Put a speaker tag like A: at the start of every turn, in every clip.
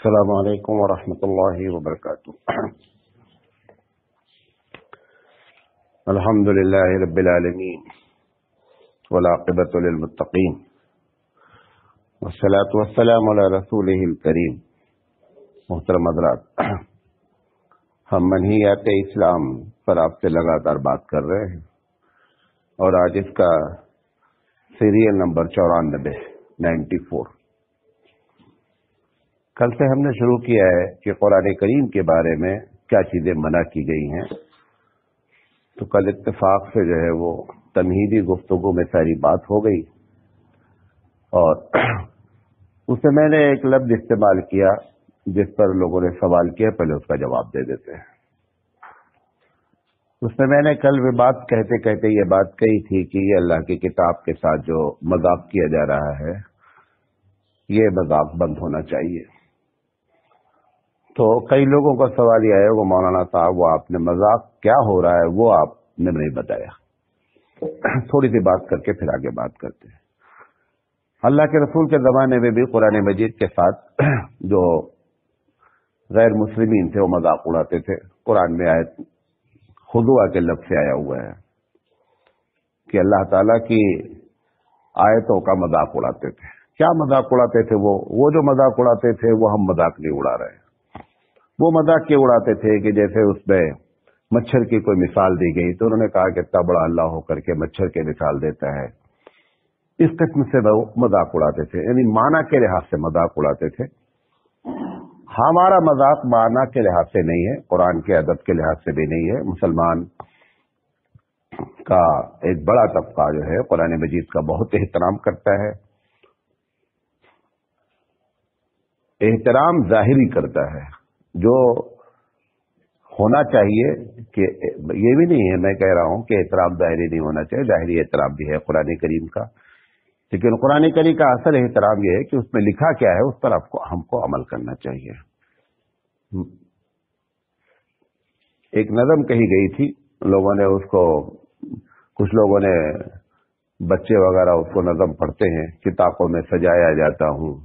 A: السلام علیکم ورحمۃ اللہ وبرکاتہ۔ الحمد للہ رب العالمین والعاقبۃ للمتقین والصلاۃ والسلام علی رسولہ الکریم۔ محترم حضرات، ہم منہیات اسلام پر آپ سے لگاتار بات کر رہے ہیں اور آج اس کا سیریل نمبر 94 کل سے ہم نے شروع کیا ہے کہ قرآن کریم کے بارے میں کیا چیزیں منع کی گئی ہیں۔ تو کل اتفاق سے جو ہے وہ تمہیدی گفتگو میں ساری بات ہو گئی، اور اس میں نے ایک لفظ استعمال کیا جس پر لوگوں نے سوال کیا، پہلے اس کا جواب دے دیتے ہیں۔ اس میں نے کل بھی بات کہتے کہتے یہ بات کہی تھی کہ یہ اللہ کی کتاب کے ساتھ جو مذاق کیا جا رہا ہے، یہ مذاق بند ہونا چاہیے۔ تو کئی لوگوں کا سوال یہ ہے وہ مولانا صاحب وہ آپ نے مذاق کیا ہو رہا ہے وہ آپ نے نہیں بتایا۔ تھوڑی سی بات کر کے پھر آگے بات کرتے ہیں۔ اللہ کے رسول کے زمانے میں بھی قرآن مجید کے ساتھ جو غیر مسلمین تھے وہ مذاق اڑاتے تھے۔ قرآن میں آیت خضوع کے لفظ سے آیا ہوا ہے کہ اللہ تعالیٰ کی آیتوں کا مذاق اڑاتے تھے۔ کیا مذاق اڑاتے تھے؟ وہ جو مذاق اڑاتے تھے وہ ہم مذاق نہیں اڑا رہے ہیں۔ وہ مذاق کیوں اڑاتے تھے کہ جیسے اس میں مچھر کی کوئی مثال دی گئی تو انہوں نے کہا کہ اتنا بڑا اللہ ہو کر کے مچھر کی مثال دیتا ہے۔ اس قسم سے وہ مذاق اڑاتے تھے، یعنی معنی کے لحاظ سے مذاق اڑاتے تھے۔ ہمارا مذاق معنی کے لحاظ سے نہیں ہے، قرآن کے ادب کے لحاظ سے بھی نہیں ہے۔ مسلمان کا ایک بڑا طبقہ جو ہے قرآن مجید کا بہت احترام کرتا ہے، احترام ظاہری کرتا ہے جو ہونا چاہیے۔ کہ یہ بھی نہیں ہے میں کہہ رہا ہوں کہ احترام ظاہری نہیں ہونا چاہیے، ظاہری احترام بھی ہے قرآن کریم کا، لیکن قرآن کریم کا اصل احترام یہ ہے کہ اس میں لکھا کیا ہے اس پر ہم کو عمل کرنا چاہیے۔ ایک نظم کہی گئی تھی، لوگوں نے اس کو، کچھ لوگوں نے، بچے وغیرہ اس کو نظم پڑھتے ہیں، کتابوں میں سجایا جاتا ہوں،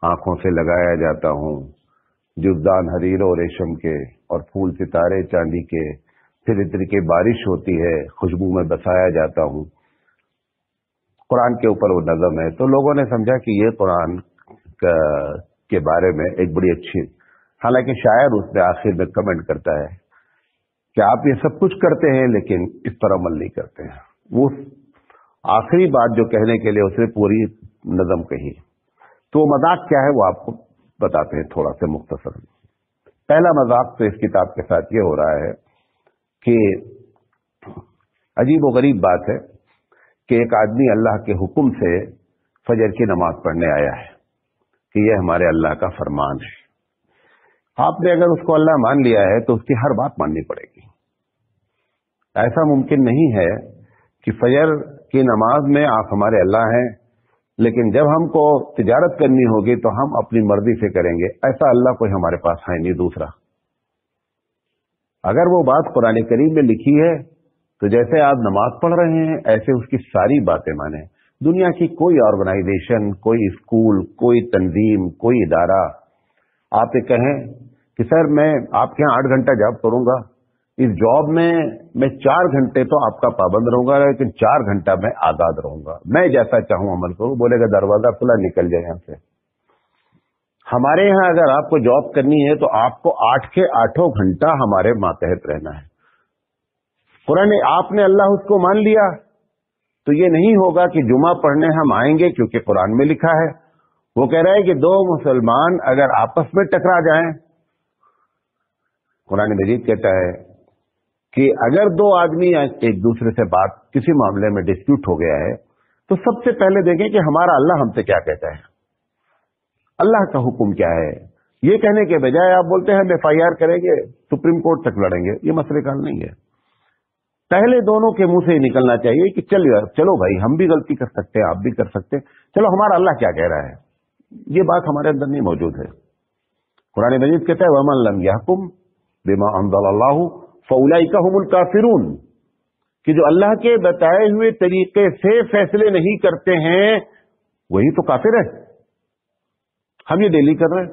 A: آنکھوں سے لگایا جاتا ہوں، جزدان حریر و ریشم کے اور پھول ستارے چاندی کے، پھر عطر کی بارش ہوتی ہے، خوشبو میں بسایا جاتا ہوں۔ قرآن کے اوپر وہ نظم ہے، تو لوگوں نے سمجھا کہ یہ قرآن کے بارے میں ایک بڑی اچھی، حالانکہ شاعر اس میں آخر میں کمنٹ کرتا ہے کہ آپ یہ سب کچھ کرتے ہیں لیکن اس پر عمل نہیں کرتے ہیں۔ وہ آخری بات جو کہنے کے لیے اس نے پوری نظم کہی، تو مذاق کیا ہے وہ آپ کو بتاتے ہیں تھوڑا سے مختصر۔ پہلا مذاق تو اس کتاب کے ساتھ یہ ہو رہا ہے کہ عجیب و غریب بات ہے کہ ایک آدمی اللہ کے حکم سے فجر کی نماز پڑھنے آیا ہے کہ یہ ہمارے اللہ کا فرمان ہے۔ آپ نے اگر اس کو اللہ مان لیا ہے تو اس کی ہر بات ماننی پڑے گی۔ ایسا ممکن نہیں ہے کہ فجر کی نماز میں آپ ہمارے اللہ ہیں لیکن جب ہم کو تجارت کرنی ہوگی تو ہم اپنی مرضی سے کریں گے، ایسا اللہ کوئی ہمارے پاس ہے نہیں۔ دوسرا، اگر وہ بات قرآن کریم میں لکھی ہے تو جیسے آپ نماز پڑھ رہے ہیں ایسے اس کی ساری باتیں مانیں۔ دنیا کی کوئی آرگنائزیشن، کوئی اسکول، کوئی تنظیم، کوئی ادارہ آپ یہ کہیں کہ سر میں آپ کے یہاں 8 گھنٹہ جاب کروں گا، اس جاب میں 4 گھنٹے تو آپ کا پابند رہوں گا لیکن 4 گھنٹہ میں آزاد رہوں گا، میں جیسا چاہوں عمل کروں، بولے گا دروازہ کھلا، نکل جائے یہاں سے۔ ہمارے یہاں اگر آپ کو جاب کرنی ہے تو آپ کو 8 کے 8 گھنٹہ ہمارے ماتحت رہنا ہے۔ قرآن آپ نے اللہ اس کو مان لیا تو یہ نہیں ہوگا کہ جمعہ پڑھنے ہم آئیں گے کیونکہ قرآن میں لکھا ہے۔ وہ کہہ رہا ہے کہ 2 مسلمان اگر آپس میں ٹکرا جائیں، قرآن مجید کہتا ہے کہ اگر 2 آدمی ایک دوسرے سے بات کسی معاملے میں ڈسپیوٹ ہو گیا ہے تو سب سے پہلے دیکھیں کہ ہمارا اللہ ہم سے کیا کہتا ہے، اللہ کا حکم کیا ہے۔ یہ کہنے کے بجائے آپ بولتے ہیں ہم FIR کریں گے، سپریم کورٹ تک لڑیں گے، یہ مسئلے کا حل نہیں ہے۔ پہلے دونوں کے منہ سے ہی نکلنا چاہیے کہ چلو بھائی ہم بھی غلطی کر سکتے ہیں، آپ بھی کر سکتے ہیں، چلو ہمارا اللہ کیا کہہ رہا ہے۔ یہ بات ہمارے اندر نہیں موجود ہے۔ قرآن مجید کہتا ہے وَمَن لَّمْ يَحْكُم بِمَا أَنزَلَ اللَّهُ فَأُولَٰئِكَ هُمُ الْكَافِرُونَ، کہ جو اللہ کے بتائے ہوئے طریقے سے فیصلے نہیں کرتے ہیں وہی تو کافر ہے۔ ہم یہ ڈیلی کر رہے ہیں،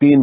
A: 3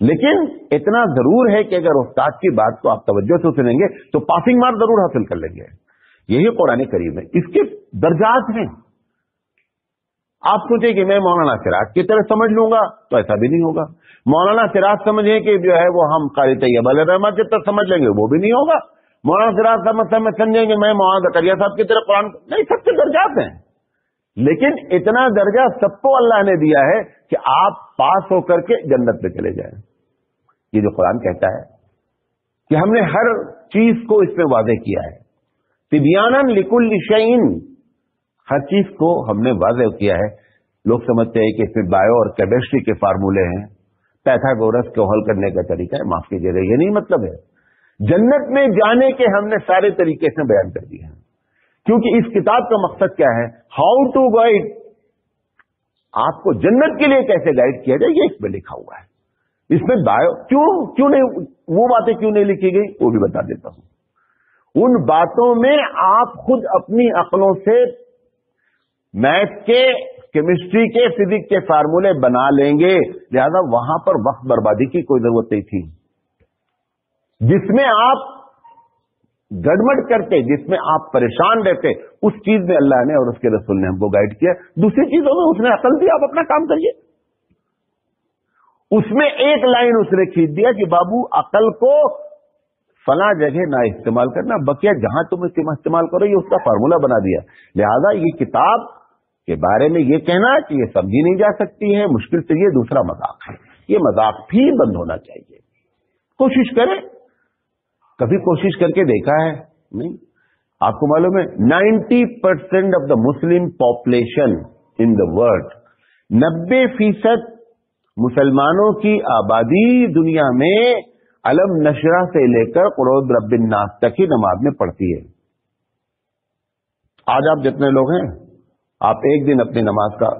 A: لیکن اتنا ضرور ہے کہ اگر استاد کی بات کو آپ توجہ سے سنیں گے تو پاسنگ مارک ضرور حاصل کر لیں گے. یہی قرآن کریم ہے. اس کے درجات ہیں. آپ سوچیں کہ میں مولانا سراج کی طرح سمجھ لوں گا تو ایسا بھی نہیں ہوگا. مولانا سراج سمجھیں کہ جو ہے وہ ہم قاری طیب علیہ الرحمۃ کی طرح سمجھ لیں گے، وہ بھی نہیں ہوگا. مولانا سراج سمجھیں گے میں مولانا زکریا صاحب کی طرح قرآن نہیں. سب کے درجات ہیں، لیکن اتنا درجہ سب کو اللہ نے دیا ہے کہ آپ پاس ہو کر کے جنت پہ چلے جائیں. یہ جو قرآن کہتا ہے کہ ہم نے ہر چیز کو اس میں واضح کیا ہے. تبیانا لکل شیء، ہر چیز کو ہم نے واضح کیا ہے. لوگ سمجھتے ہیں کہ اس میں بایو اور کیمسٹری کے فارمولے ہیں، پیتھاگورس کو حل کرنے کا طریقہ ہے. معاف کیجیے گا، یہ نہیں مطلب ہے. جنت میں جانے کے ہم نے سارے طریقے سے بیان کر دیے ہیں. کیونکہ اس کتاب کا مقصد کیا ہے؟ ہاؤ ٹو گائڈ، آپ کو جنت کے لیے کیسے گائیڈ کیا جائے، یہ اس میں لکھا ہوا ہے. اس میں بایو کیوں نہیں، وہ باتیں کیوں نہیں لکھی گئی وہ بھی بتا دیتا ہوں. ان باتوں میں آپ خود اپنی عقلوں سے میتھ کے، کیمسٹری کے، فزکس کے فارمولے بنا لیں گے. لہذا وہاں پر وقت بربادی کی کوئی ضرورت نہیں تھی. جس میں آپ گڑبڑ کرتے، جس میں آپ پریشان رہتے، اس چیز میں اللہ نے اور اس کے رسول نے ہم کو گائیڈ کیا. دوسری چیزوں میں اس نے عقل دی، آپ اپنا کام کریے. اس میں ایک لائن اس نے کھینچ دیا کہ بابو عقل کو فلاں جگہ نہ استعمال کرنا، بقیہ جہاں تم استعمال کرو، یہ اس کا فارمولہ بنا دیا. لہذا یہ کتاب کے بارے میں یہ کہنا کہ یہ سمجھی نہیں جا سکتی ہے، مشکل سے، یہ دوسرا مذاق ہے. یہ مذاق بھی بند ہونا چاہیے. کوشش کریں. کبھی کوشش کر کے دیکھا ہے؟ نہیں. آپ کو معلوم ہے 90% of the Muslim population in the world, 90% مسلمانوں کی آبادی دنیا میں علم نشرہ سے لے کر قل اعوذ برب الناس تک ہی نماز میں پڑھتی ہے. آج آپ جتنے لوگ ہیں، آپ ایک دن اپنی نماز کا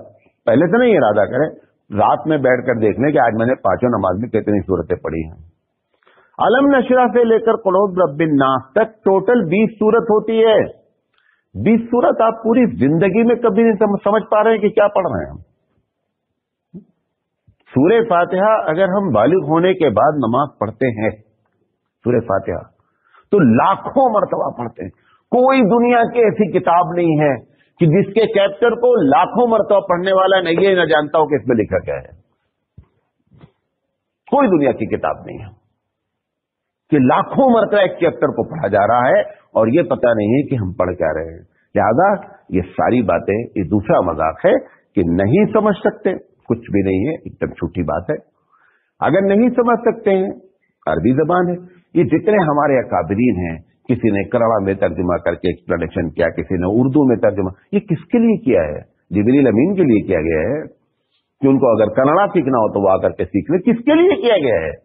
A: پہلے سے نہیں ارادہ کریں، رات میں بیٹھ کر دیکھ لیں کہ آج میں نے پانچوں نماز میں کتنی سورتیں پڑھی ہیں. علم نشرہ سے لے کر قل اعوذ برب الناس تک ٹوٹل 20 سورت ہوتی ہے. 20 سورت آپ پوری زندگی میں کبھی نہیں سمجھ پا رہے ہیں کہ کیا پڑھ رہے ہیں ہم. سورہ فاتحہ اگر ہم بالغ ہونے کے بعد نماز پڑھتے ہیں، سورہ فاتحہ تو لاکھوں مرتبہ پڑھتے ہیں. کوئی دنیا کی ایسی کتاب نہیں ہے کہ جس کے چیپٹر کو لاکھوں مرتبہ پڑھنے والا نہیں یہ نہ جانتا ہو کہ اس میں لکھا کیا ہے. کوئی دنیا کی کتاب نہیں ہے کہ لاکھوں مرتبہ ایک چیپٹر کو پڑھا جا رہا ہے اور یہ پتہ نہیں ہے کہ ہم پڑھ کیا رہے ہیں. لہذا یہ ساری باتیں، یہ دوسرا مذاق ہے کہ نہیں سمجھ سکتے، کچھ بھی نہیں ہے، ایک دم چھوٹی بات ہے. اگر نہیں سمجھ سکتے ہیں، عربی زبان ہے. یہ جتنے ہمارے اکابرین ہیں، کسی نے کنڑا میں ترجمہ کر کے ایکسپلینیشن کیا، کسی نے اردو میں ترجمہ، یہ کس کے لیے کیا ہے؟ جبریل امین کے لیے کیا گیا ہے کہ ان کو اگر کنڑا سیکھنا ہو تو وہ آ کر کے سیکھ لیں. کس کے لیے کیا گیا ہے؟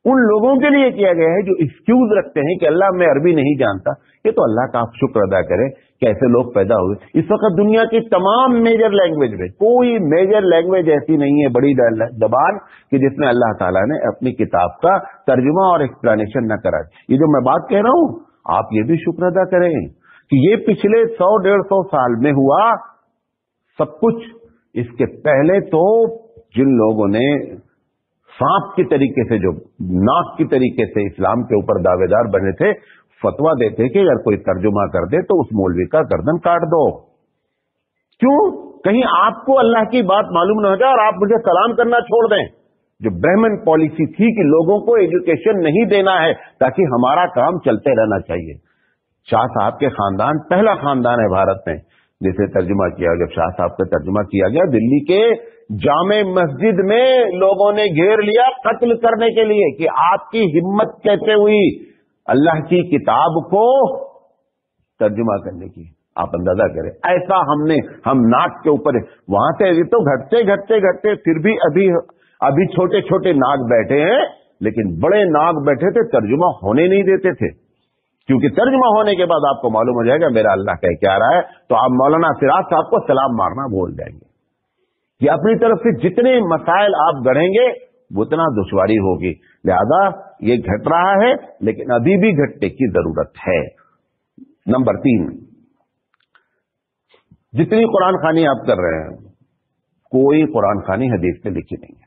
A: ان لوگوں کے لیے کیا گیا ہے جو ایکسکیوز رکھتے ہیں کہ اللہ میں عربی نہیں جانتا. یہ تو اللہ کا آپ شکر ادا کریں کہ ایسے لوگ پیدا ہوئے. اس وقت دنیا کی تمام میجر لینگویج میں کوئی میجر لینگویج ایسی نہیں ہے، بڑی زبان، کہ جس میں اللہ تعالیٰ نے اپنی کتاب کا ترجمہ اور ایکسپلینیشن نہ کرا. یہ جو میں بات کہہ رہا ہوں، آپ یہ بھی شکر ادا کریں کہ یہ پچھلے 100-150 سال میں ہوا سب کچھ. اس کے پہلے تو جن لوگوں نے سانپ کے طریقے سے، جو ناک کی طریقے سے اسلام کے اوپر دعوے دار بنے تھے، فتوا دیتے کہ اگر کوئی ترجمہ کر دے تو اس مولوی کا گردن کاٹ دو. کیوں؟ کہیں آپ کو اللہ کی بات معلوم نہ ہو جائے اور آپ مجھے سلام کرنا چھوڑ دیں. جو برہمن پالیسی تھی کہ لوگوں کو ایجوکیشن نہیں دینا ہے تاکہ ہمارا کام چلتے رہنا چاہیے. شاہ صاحب کے خاندان پہلا خاندان ہے بھارت میں جسے ترجمہ کیا. جب شاہ صاحب کا ترجمہ کیا گیا، دلی کے جامع مسجد میں لوگوں نے گھیر لیا قتل کرنے کے لیے کہ آپ کی ہمت کیسے ہوئی اللہ کی کتاب کو ترجمہ کرنے کی. آپ اندازہ کریں، ایسا ہم ناک کے اوپر وہاں سے تو گھٹتے پھر بھی ابھی چھوٹے چھوٹے ناک بیٹھے ہیں، لیکن بڑے ناک بیٹھے تھے، ترجمہ ہونے نہیں دیتے تھے. کیونکہ ترجمہ ہونے کے بعد آپ کو معلوم ہو جائے گا میرا اللہ کہہ کے آ رہا ہے تو آپ مولانا سراج صاحب کو سلام مارنا بھول جائیں گے. کہ اپنی طرف سے جتنے مسائل آپ گڑھیں گے اتنا دشواری ہوگی. لہذا یہ گھٹ رہا ہے لیکن ابھی بھی گھٹنے کی ضرورت ہے. نمبر 3، جتنی قرآن خوانی آپ کر رہے ہیں، کوئی قرآن خوانی حدیث میں لکھی نہیں ہے.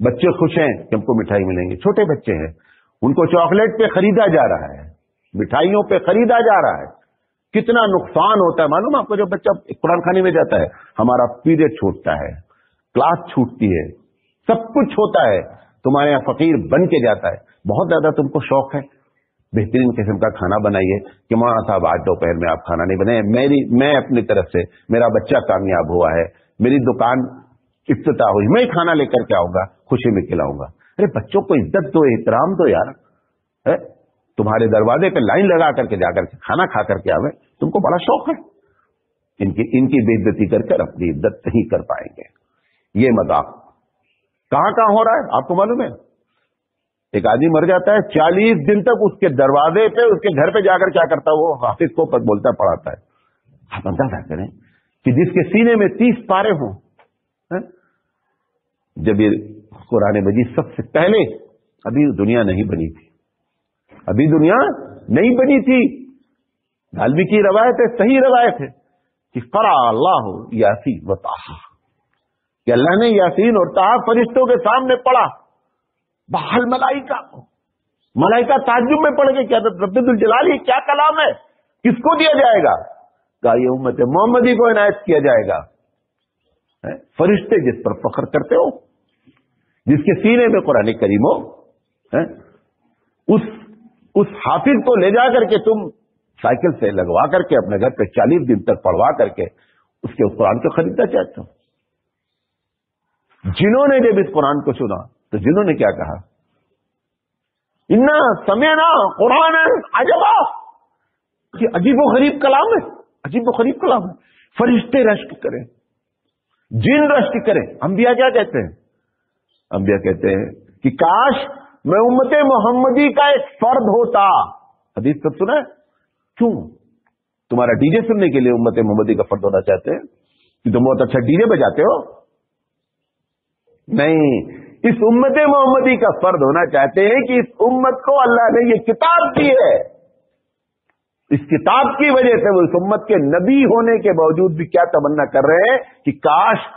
A: بچے خوش ہیں کہ ہم کو مٹھائی ملیں گے، چھوٹے بچے ہیں، ان کو چاکلیٹ پہ خریدا جا رہا ہے، مٹھائیوں پہ خریدا جا رہا ہے. کتنا نقصان ہوتا ہے معلوم آپ کو؟ جب بچہ قرآن خانے میں جاتا ہے، ہمارا پیریڈ چھوٹتا ہے، کلاس چھوٹتی ہے، سب کچھ ہوتا ہے، تمہارے یہاں فقیر بن کے جاتا ہے. بہت زیادہ تم کو شوق ہے، بہترین قسم کا کھانا بنائیے کہ مولانا صاحب آج دوپہر میں آپ کھانا نہیں بنائے، میں اپنی طرف سے، میرا بچہ کامیاب ہوا ہے، میری دکان افتتاح ہوئی، میں کھانا لے کر کے آؤں گا، خوشی میں کھلاؤں گا. ارے بچوں کو عزت دو، احترام دو یار. تمہارے دروازے پہ لائن لگا کر کے جا کر کے کھانا کھا کر کے آوے، تم کو بڑا شوق ہے. ان کی بے عزتی کر کر اپنی عزت نہیں کر پائیں گے. یہ مذاق کہاں کہاں ہو رہا ہے آپ کو معلوم ہے؟ ایک آدمی مر جاتا ہے، 40 دن تک اس کے دروازے پہ، اس کے گھر پہ جا کر کیا کرتا ہے وہ؟ حافظ کو بولتا پڑھاتا ہے. آپ اندازہ کریں کہ جس کے سینے میں 30 پارے ہوں. جب یہ قرآن مجید سب سے پہلے، ابھی دنیا نہیں بنی تھی، ابھی دنیا نہیں بنی تھی. دالوی کی روایت ہے، صحیح روایت ہے کہ قرأ اللہ یاسین و طٰہٰ، کہ اللہ نے یاسین اور طٰہٰ فرشتوں کے سامنے پڑھا. بحال ملائکہ تعجب میں پڑھ کے کیا رب الجلال یہ کیا کلام ہے، کس کو دیا جائے گا؟ کہا یہ امت محمدی کو عنایت کیا جائے گا. فرشتے جس پر فخر کرتے ہو، جس کے سینے میں قرآن کریم ہو، اس حافظ کو لے جا کر کے تم سائیکل سے لگوا کر کے اپنے گھر پہ 40 دن تک پڑھوا کر کے اس کے قرآن کو خریدنا چاہتے ہو. جنہوں نے جب اس قرآن کو سنا تو جنہوں نے کیا کہا؟ انا سمعنا قرآنا عجبا، کہ عجیب و غریب کلام ہے، عجیب و غریب کلام ہے. فرشتے رشک کریں، جن رشک کریں. انبیاء کیا کہتے ہیں؟ انبیاء کہتے ہیں کہ کاش میں امت محمدی کا ایک فرد ہوتا. حدیث سب سنا ہے؟ کیوں تمہارا ڈی جے سننے کے لیے امت محمدی کا فرد ہونا چاہتے ہیں کہ تم بہت اچھا ڈی جے بجاتے ہو؟ نہیں، اس امت محمدی کا فرد ہونا چاہتے ہیں کہ اس امت کو اللہ نے یہ کتاب دی ہے، اس کتاب کی وجہ سے وہ اس امت کے نبی ہونے کے باوجود بھی کیا تمنا کر رہے ہیں کہ کاش